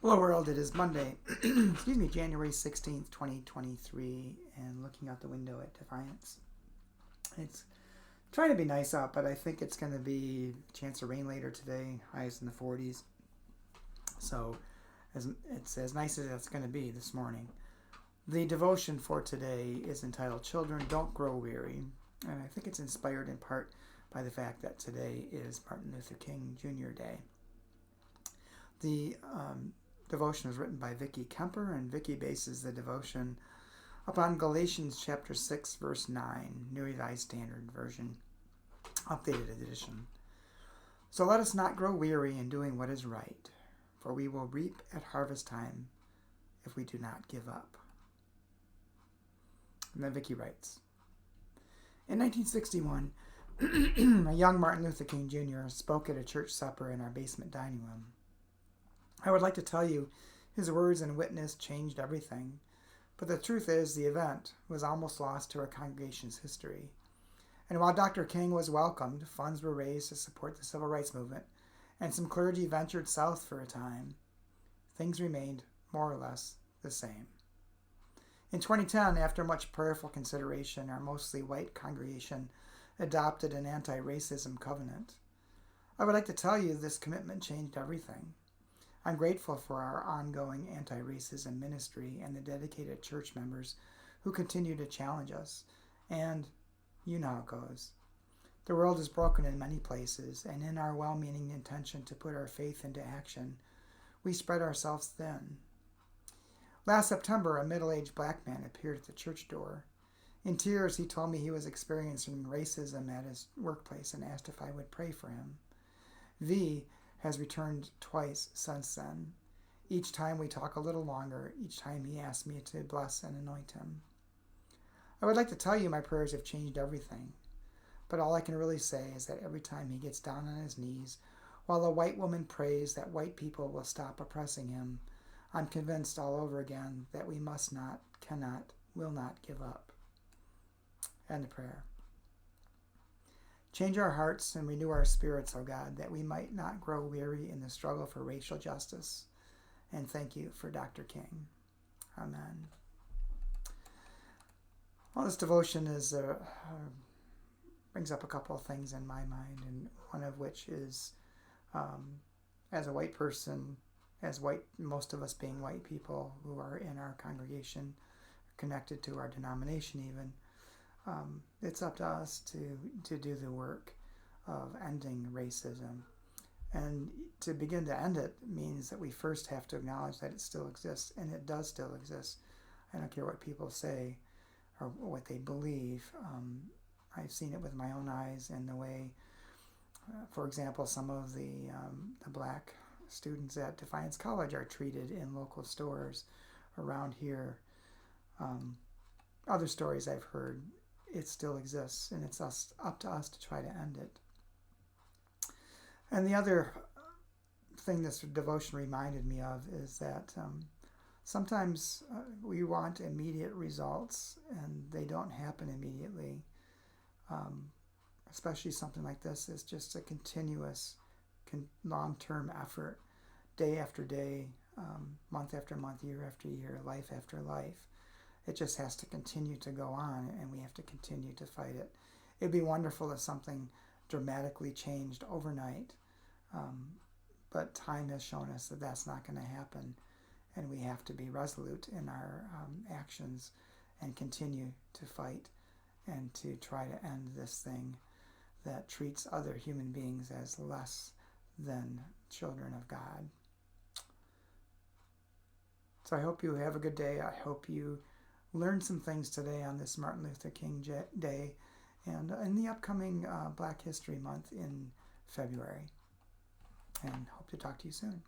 Hello world, it is Monday, excuse me, January 16th, 2023, and looking out the window at Defiance. It's trying to be nice out, but I think it's going to be a chance of rain later today, highs in the 40s. So it's as nice as it's going to be this morning. The devotion for today is entitled Children Don't Grow Weary, and I think it's inspired in part by the fact that today is Martin Luther King Jr. Day. The devotion was written by Vicki Kemper, and Vicki bases the devotion upon Galatians chapter 6, verse 9, New Revised Standard Version, updated edition. So let us not grow weary in doing what is right, for we will reap at harvest time if we do not give up. And then Vicki writes, in 1961, a young Martin Luther King Jr. spoke at a church supper in our basement dining room. I would like to tell you his words and witness changed everything, but the truth is the event was almost lost to our congregation's history. And while Dr. King was welcomed, funds were raised to support the civil rights movement, and some clergy ventured south for a time, things remained more or less the same. In 2010, after much prayerful consideration, our mostly white congregation adopted an anti-racism covenant. I would like to tell you this commitment changed everything. I'm grateful for our ongoing anti-racism ministry and the dedicated church members who continue to challenge us. And you know how it goes. The world is broken in many places, and in our well-meaning intention to put our faith into action, we spread ourselves thin. Last September, a middle-aged black man appeared at the church door. In tears, he told me he was experiencing racism at his workplace and asked if I would pray for him. V has returned twice since then. Each time we talk a little longer, each time he asks me to bless and anoint him. I would like to tell you my prayers have changed everything, but all I can really say is that every time he gets down on his knees, while a white woman prays that white people will stop oppressing him, I'm convinced all over again that we must not, cannot, will not give up. End of prayer. Change our hearts and renew our spirits, O God, that we might not grow weary in the struggle for racial justice. And thank you for Dr. King. Amen. Well, this devotion brings up a couple of things in my mind, and one of which is, as a white person, most of us being white people who are in our congregation, connected to our denomination even, it's up to us to do the work of ending racism. And to begin to end it means that we first have to acknowledge that it still exists, and it does still exist. I don't care what people say or what they believe. I've seen it with my own eyes in the way, for example, some of the black students at Defiance College are treated in local stores around here. Other stories I've heard, it still exists, and it's up to us to try to end it. And the other thing this devotion reminded me of is that sometimes we want immediate results, and they don't happen immediately. Especially something like this is just a continuous, long-term effort, day after day, month after month, year after year, life after life. It just has to continue to go on, and we have to continue to fight it. It'd be wonderful if something dramatically changed overnight, but time has shown us that that's not going to happen, and we have to be resolute in our actions and continue to fight and to try to end this thing that treats other human beings as less than children of God. So I hope you have a good day. I hope you learn some things today on this Martin Luther King Day and in the upcoming Black History Month in February. And hope to talk to you soon.